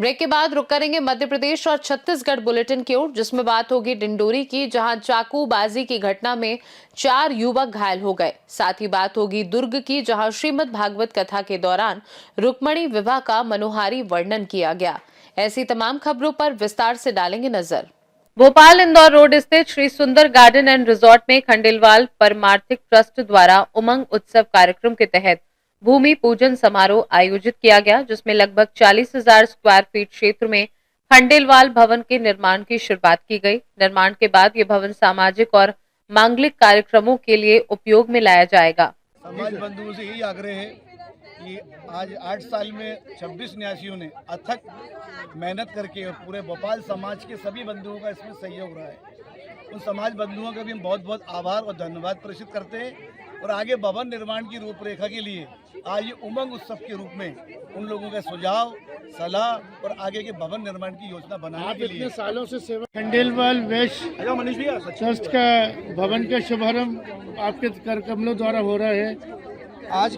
Break के बाद रुक करेंगे मध्य प्रदेश और छत्तीसगढ़ बुलेटिन की ओर, जिसमें बात होगी डिंडोरी की, जहां चाकूबाजी की घटना में 4 युवक घायल हो गए। साथ ही बात होगी दुर्ग की, जहां श्रीमद् भागवत कथा के दौरान रुक्मणी विवाह का मनोहारी वर्णन किया गया। ऐसी तमाम खबरों पर विस्तार से डालेंगे नजर। भोपाल इंदौर रोड स्थित श्री सुंदर गार्डन एंड रिजॉर्ट में खंडेलवाल परमार्थिक ट्रस्ट द्वारा उमंग उत्सव कार्यक्रम के तहत भूमि पूजन समारोह आयोजित किया गया, जिसमें लगभग 40,000 स्क्वायर फीट क्षेत्र में खंडेलवाल भवन के निर्माण की शुरुआत की गई। निर्माण के बाद ये भवन सामाजिक और मांगलिक कार्यक्रमों के लिए उपयोग में लाया जाएगा। समाज बंधुओं से यही आग्रह है कि आज 8 साल में 26 न्यासियों ने अथक मेहनत करके और पूरे भोपाल समाज के सभी बंधुओं का इसमें सहयोग रहा है। उन समाज बंधुओं का भी हम बहुत बहुत आभार और धन्यवाद प्रेषित करते हैं और आगे भवन निर्माण की रूपरेखा के लिए आज ये उमंग उत्सव के रूप में उन लोगों के सुझाव, सलाह और आगे के भवन निर्माण की योजना बनाने के लिए सालों से सेवा खंडेलवाल वैश्य ट्रस्ट का भवन का शुभारंभ आपके कर कमलों द्वारा हो रहा है। आज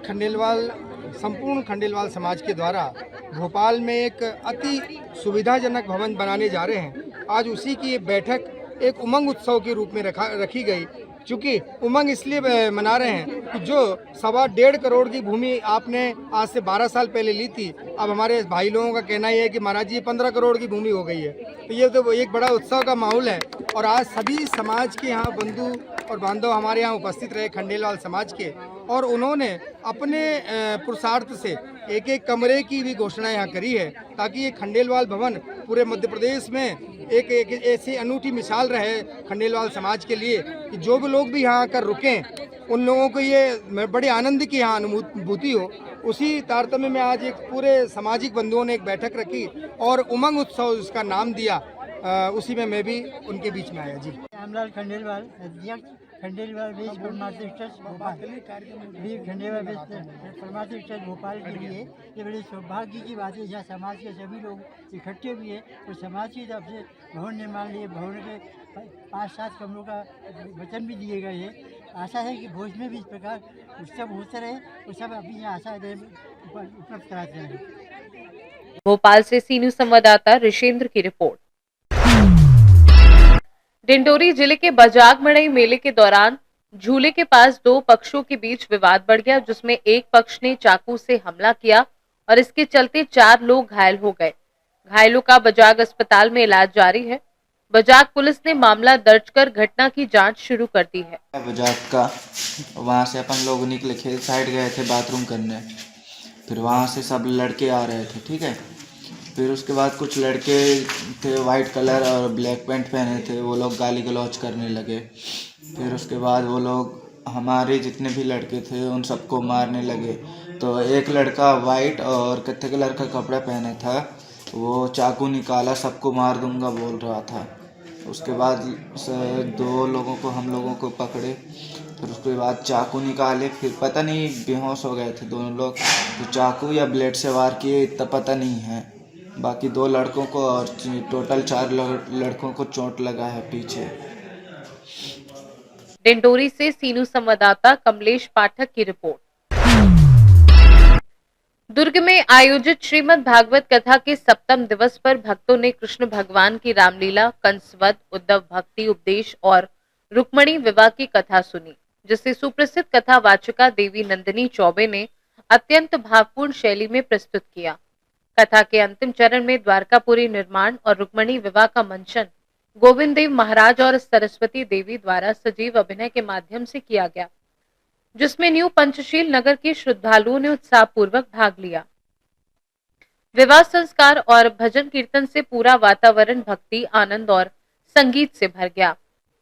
संपूर्ण खंडेलवाल समाज के द्वारा भोपाल में एक अति सुविधाजनक भवन बनाने जा रहे हैं। आज उसी की बैठक एक उमंग उत्सव के रूप में रखी गई। चूँकि उमंग इसलिए मना रहे हैं कि जो 1.25 करोड़ की भूमि आपने आज से 12 साल पहले ली थी, अब हमारे भाई लोगों का कहना यह है कि महाराज जी 15 करोड़ की भूमि हो गई है। तो ये तो एक बड़ा उत्सव का माहौल है और आज सभी समाज के यहाँ बंधु और बांधव हमारे यहाँ उपस्थित रहे खंडेलवाल समाज के, और उन्होंने अपने पुरुषार्थ से एक कमरे की भी घोषणा यहाँ करी है, ताकि ये खंडेलवाल भवन पूरे मध्य प्रदेश में एक ऐसी अनूठी मिसाल रहे खंडेलवाल समाज के लिए कि जो भी लोग भी यहाँ आकर रुकें उन लोगों को ये बड़े आनंद की यहाँ अनुभूति हो। उसी तारतम्य में आज एक पूरे सामाजिक बंधुओं ने एक बैठक रखी और उमंग उत्सव इसका नाम दिया। उसी में मैं भी उनके बीच में आया। जी रामलाल खंडेलवाल, अध्यक्ष खंडेलवाल बेस परमार्थिक ट्रस्ट भोपाल। खंडेलवाल बेस परमार्थिक ट्रस्ट भोपाल के लिए ये बड़ी सौभाग्य की बात है, जहाँ समाज के सभी लोग इकट्ठे भी है और समाज की तरफ से भवन निर्माण लिए भवन के 5-7 कमरों का वचन भी दिए गए हैं। आशा है कि भोज में भी इस प्रकार उत्सव होते रहे और सब अपनी आशा उपलब्ध कराते रहे। भोपाल से सी न्यूज संवाददाता ऋषेंद्र की रिपोर्ट। डिंडोरी जिले के बजाग मड़ई मेले के दौरान झूले के पास 2 पक्षों के बीच विवाद बढ़ गया, जिसमें एक पक्ष ने चाकू से हमला किया और इसके चलते 4 लोग घायल हो गए। घायलों का बजाग अस्पताल में इलाज जारी है। बजाग पुलिस ने मामला दर्ज कर घटना की जांच शुरू कर दी है। बजाग का वहाँ से अपन लोग निकले, खेल साइड गए थे बाथरूम करने, फिर वहाँ से सब लड़के आ रहे थे, ठीक है। फिर उसके बाद कुछ लड़के थे वाइट कलर और ब्लैक पैंट पहने थे, वो लोग गाली गलौज करने लगे। फिर उसके बाद वो लोग हमारे जितने भी लड़के थे उन सबको मारने लगे। तो एक लड़का वाइट और कत्थे कलर का कपड़ा पहना था, वो चाकू निकाला, सबको मार दूंगा बोल रहा था। उसके बाद 2 लोगों को हम लोगों को पकड़े, फिर उसके बाद चाकू निकाले, फिर पता नहीं बेहोश हो गए थे दोनों लोग। तो चाकू या ब्लेड से वार किए इतना पता नहीं है। बाकी 2 लड़कों को और टोटल 4 लड़कों को चोट लगा है पीछे। डिंडोरी से सी न्यूज संवाददाता कमलेश पाठक की रिपोर्ट। दुर्ग में आयोजित श्रीमद् भागवत कथा के 7वें दिवस पर भक्तों ने कृष्ण भगवान की रामलीला, कंसवध, उद्धव भक्ति उपदेश और रुक्मणी विवाह की कथा सुनी, जिसे सुप्रसिद्ध कथा वाचिका देवी नंदिनी चौबे ने अत्यंत भावपूर्ण शैली में प्रस्तुत किया। कथा के अंतिम चरण में द्वारकापुरी निर्माण और रुक्मणी विवाह का मंचन गोविंद देव महाराज और सरस्वती देवी द्वारा सजीव अभिनय के माध्यम से किया गया, जिसमें न्यू पंचशील नगर के श्रद्धालुओं ने उत्साहपूर्वक भाग लिया। विवाह संस्कार और भजन कीर्तन से पूरा वातावरण भक्ति, आनंद और संगीत से भर गया।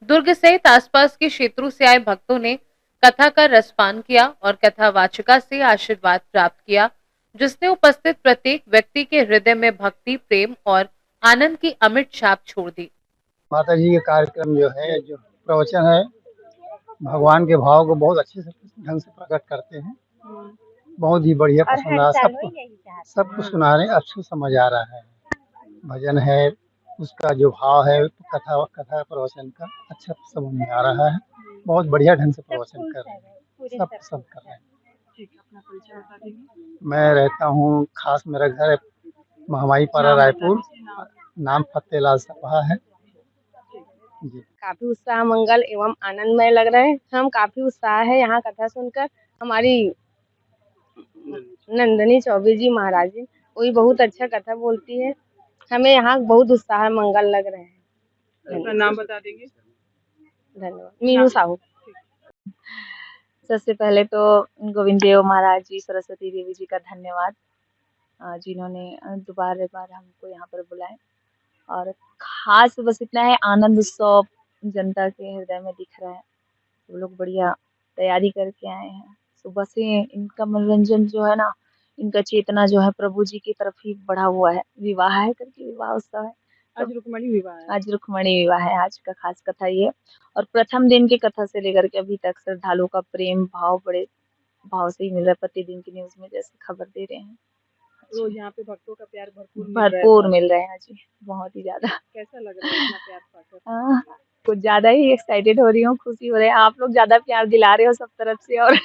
दुर्ग सहित आसपास के क्षेत्रों से आए भक्तों ने कथा का रसपान किया और कथा वाचिका से आशीर्वाद प्राप्त किया, जिसने उपस्थित प्रत्येक व्यक्ति के हृदय में भक्ति, प्रेम और आनंद की अमिट छाप छोड़ दी। माता जी के कार्यक्रम जो प्रवचन है, भगवान के भाव को बहुत अच्छे से ढंग से प्रकट करते हैं। बहुत ही बढ़िया पसंद आ, सबको सुना रहे, अच्छी समझ आ रहा है। भजन है, उसका जो भाव है कथा प्रवचन का अच्छा समझ में आ रहा है। बहुत बढ़िया ढंग से प्रवचन कर रहे हैं, सब पसंद कर रहे हैं। मैं रहता हूँ, खास मेरा घर महामाई पारा रायपुर। नाम फतेहलाल सपा है जी। काफी उत्साह मंगल एवं आनंदमय लग रहे हैं। हम काफी उत्साह है यहाँ कथा सुनकर। हमारी नंदनी चौबे जी महाराज जी वही बहुत अच्छा कथा बोलती है। हमें यहाँ बहुत उत्साह मंगल लग रहे हैं। अपना नाम बता देंगे? धन्यवाद। मीनू साहू। सबसे पहले तो गोविंद देव महाराज जी, सरस्वती देवी जी का धन्यवाद, जिन्होंने दोबारा बार हमको यहाँ पर बुलाए। और खास बस इतना है, आनंद उत्सव जनता के हृदय में दिख रहा है। वो लोग बढ़िया तैयारी करके आए हैं। सुबह से इनका मनोरंजन जो है ना, इनका चेतना जो है प्रभु जी की तरफ ही बढ़ा हुआ है। विवाह है करके विवाह उत्सव है। आज रुक्मणी विवाह है। आज रुक्मणी विवाह है। आज का खास कथा ये। और प्रथम दिन की कथा से लेकर के अभी तक श्रद्धालुओं का प्रेम भाव बड़े भाव से ही मिल रहा है। प्रतिदिन की न्यूज में जैसे खबर दे रहे हैं, रोज यहाँ पे भक्तों का प्यार भरपूर मिल रहा है जी, बहुत ही ज्यादा। कैसा लग रहा है इतना प्यार पाकर? कुछ ज्यादा ही एक्साइटेड हो रही हूँ, खुशी हो रही है। आप लोग ज्यादा प्यार दिला रहे हो सब तरफ से। और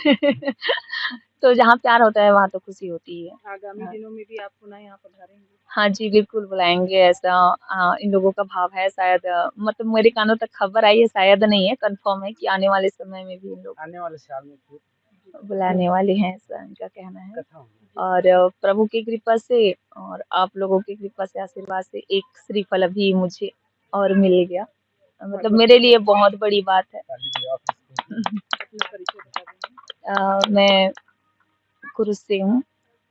तो जहाँ प्यार होता है वहाँ तो खुशी होती है। आगामी दिनों में भी आप पुनः यहाँ पधारेंगे? हाँ जी, बिल्कुल बुलाएंगे। ऐसा इन लोगों का भाव है। शायद मतलब मेरे कानों तक खबर आई है, शायद नहीं है, कंफर्म है कि आने वाले समय में भी इन लोग आने वाले साल में बुलाने वाले हैं, ऐसा इनका कहना है। और प्रभु की कृपा से और आप लोगों की कृपा से, आशीर्वाद से एक श्रीफल अभी मुझे और मिल गया। मतलब मेरे लिए बहुत बड़ी बात है। मैं कुरुस से हूँ,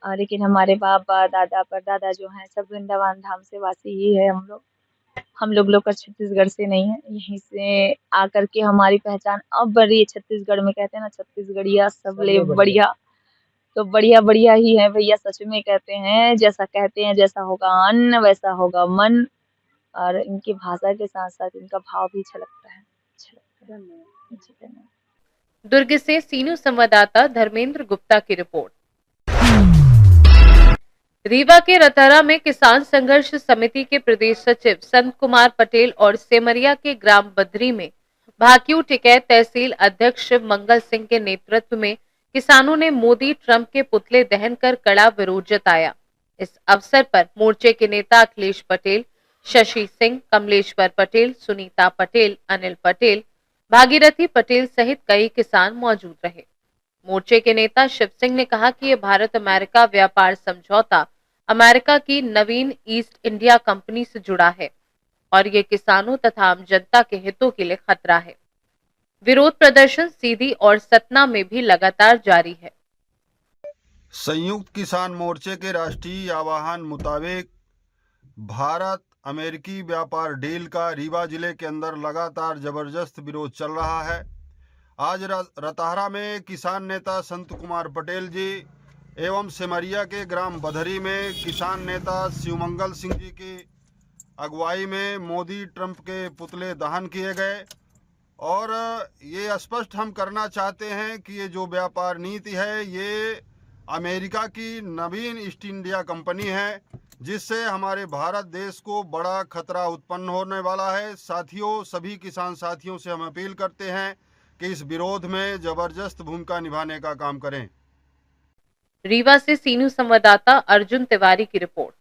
लेकिन हमारे बाबा दादा परदादा जो हैं सब वृंदावन धाम से वासी ही है। हम लोग का छत्तीसगढ़ से नहीं है। यहीं से आकर के हमारी पहचान अब बढ़ी। छत्तीसगढ़ में कहते हैं ना, छत्तीसगढ़िया सबले बढ़िया। तो बढ़िया बढ़िया ही है भैया, सच में कहते हैं। जैसा कहते हैं, जैसा होगा अन्न वैसा होगा मन। और इनकी भाषा के साथ साथ इनका भाव भी अच्छा लगता है। धन्यवाद। दुर्ग से सीनू संवाददाता धर्मेंद्र गुप्ता की रिपोर्ट। रीवा के रतहरा में किसान संघर्ष समिति के प्रदेश सचिव संत कुमार पटेल और सेमरिया के ग्राम बद्री में भाकियू टिकैत तहसील अध्यक्ष मंगल सिंह के नेतृत्व में किसानों ने मोदी ट्रंप के पुतले दहन कर कड़ा विरोध जताया। इस अवसर पर मोर्चे के नेता अखिलेश पटेल, शशि सिंह, कमलेश्वर पटेल, सुनीता पटेल, अनिल पटेल, भागीरथी पटेल सहित कई किसान मौजूद रहे। मोर्चे के नेता शिव सिंह ने कहा कि यह भारत अमेरिका व्यापार समझौता अमेरिका की नवीन ईस्ट इंडिया कंपनी से जुड़ा है और ये किसानों तथा आम जनता के हितों के लिए खतरा है। विरोध प्रदर्शन सीधी और सतना में भी लगातार जारी है। संयुक्त किसान मोर्चे के राष्ट्रीय आह्वान मुताबिक भारत अमेरिकी व्यापार डील का रीवा जिले के अंदर लगातार जबरदस्त विरोध चल रहा है। आज रतहरा में किसान नेता संत कुमार पटेल जी एवं सेमरिया के ग्राम बधरी में किसान नेता शिवमंगल सिंह जी की अगुवाई में मोदी ट्रंप के पुतले दहन किए गए। और ये स्पष्ट हम करना चाहते हैं कि ये जो व्यापार नीति है ये अमेरिका की नवीन ईस्ट इंडिया कंपनी है, जिससे हमारे भारत देश को बड़ा खतरा उत्पन्न होने वाला है। साथियों, सभी किसान साथियों से हम अपील करते हैं कि इस विरोध में जबरदस्त भूमिका निभाने का काम करें। रीवा से सीनू संवाददाता अर्जुन तिवारी की रिपोर्ट।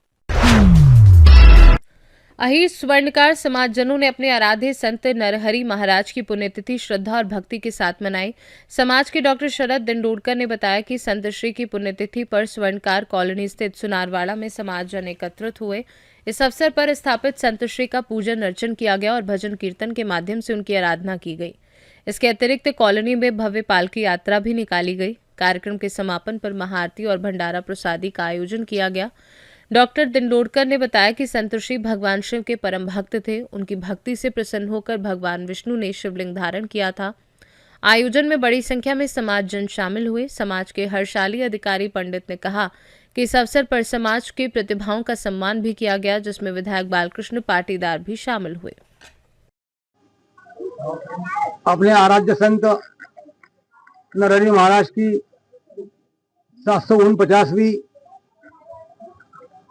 अहीर स्वर्णकार समाजजनों ने अपने आराध्य संत नरहरि महाराज की पुण्यतिथि श्रद्धा और भक्ति के साथ मनाई। समाज के डॉक्टर शरद दिंडोड़कर ने बताया कि संत श्री की पुण्यतिथि पर स्वर्णकार कॉलोनी स्थित सुनारवाड़ा में समाजजन एकत्रित हुए। इस अवसर पर स्थापित संत श्री का पूजन अर्चन किया गया और भजन कीर्तन के माध्यम से उनकी आराधना की गई। इसके अतिरिक्त कॉलोनी में भव्य पालकी यात्रा भी निकाली गई। कार्यक्रम के समापन पर महाआरती और भंडारा प्रसादी का आयोजन किया गया। डॉक्टर दिंडोड़कर ने बताया कि संत श्री भगवान शिव के परम भक्त थे। उनकी भक्ति से प्रसन्न होकर भगवान विष्णु ने शिवलिंग धारण किया था। आयोजन में बड़ी संख्या में समाजजन शामिल हुए। समाज के हर्षाली अधिकारी पंडित ने कहा कि इस अवसर पर समाज के प्रतिभाओं का सम्मान भी किया गया, जिसमें विधायक बालकृष्ण पाटीदार भी शामिल हुए। अपने आराध्य संत नरहरि महाराज की 749वीं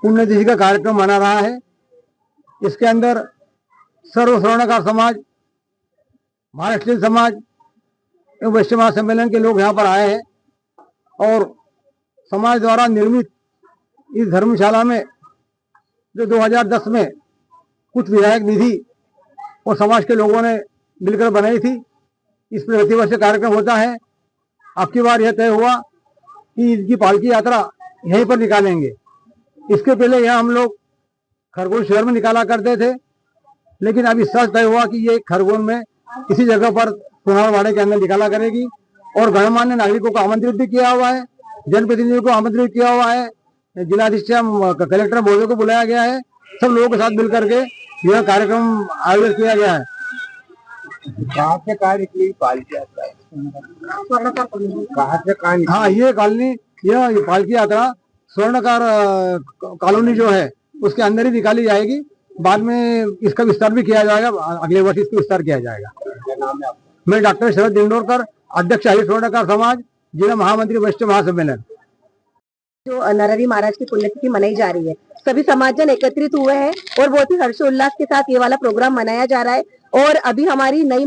पुण्यतिथि का कार्यक्रम मना रहा है। इसके अंदर सर्व स्वर्णकार समाज, महाराष्ट्रीय समाज एवं वैश्य महासम्मेलन के लोग यहाँ पर आए हैं और समाज द्वारा निर्मित इस धर्मशाला में जो 2010 में कुछ विधायक निधि और समाज के लोगों ने मिलकर बनाई थी। इस पर प्रतिवर्ष कार्यक्रम होता है। अब की बार यह तय हुआ कि इनकी पालकी यात्रा यहीं पर निकालेंगे। इसके पहले यहाँ हम लोग खरगोन शहर में निकाला करते थे, लेकिन अब इस साल तय हुआ कि ये खरगोन में इसी जगह पर सोनारवाड़े के अंदर निकाला करेगी। और गणमान्य नागरिकों को आमंत्रित भी किया हुआ है, जनप्रतिनिधियों को आमंत्रित किया हुआ है, जिलाधीश कलेक्टर महोदय को बुलाया गया है। सब लोगों के साथ मिलकर के यह कार्यक्रम आयोजित किया गया है। कहाँ से कार्य की पालकी यात्रा है? कहाँ से कहाँ? हाँ, ये कॉलोनी, यह पालकी यात्रा स्वर्णकार कॉलोनी जो है उसके अंदर ही निकाली जाएगी। बाद में इसका विस्तार भी किया जाएगा, अगले वर्ष इसका विस्तार किया जाएगा। क्या नाम है आपका? मैं डॉक्टर शरद दिंडोरकर, अध्यक्ष अहिर स्वर्णकार समाज, जिला महामंत्री वरिष्ठ महासम्मेलन। जो नरहरि महाराज की पुण्यतिथि मनाई जा रही है, सभी समाजजन एकत्रित हुए हैं और बहुत ही हर्षोल्लास के साथ ये वाला प्रोग्राम मनाया जा रहा है। और अभी हमारी नई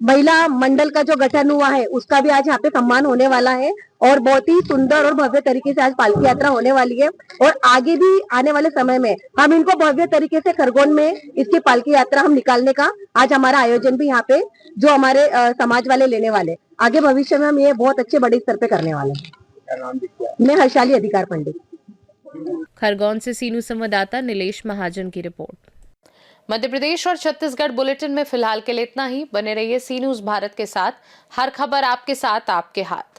महिला मंडल का जो गठन हुआ है उसका भी आज यहाँ पे सम्मान होने वाला है और बहुत ही सुंदर और भव्य तरीके से आज पालकी यात्रा होने वाली है। और आगे भी आने वाले समय में हम इनको भव्य तरीके से खरगोन में इसकी पालकी यात्रा हम निकालने का आज हमारा आयोजन भी यहाँ पे जो हमारे समाज वाले लेने वाले, आगे भविष्य में हम ये बहुत अच्छे बड़े स्तर पे करने वाले हैं। मैं हर्षाली अधिकार पंडित। खरगोन से सीनू संवाददाता नीलेश महाजन की रिपोर्ट। मध्य प्रदेश और छत्तीसगढ़ बुलेटिन में फिलहाल के लिए इतना ही। बने रहिए सी न्यूज़ भारत के साथ। हर खबर आपके साथ, आपके हाथ।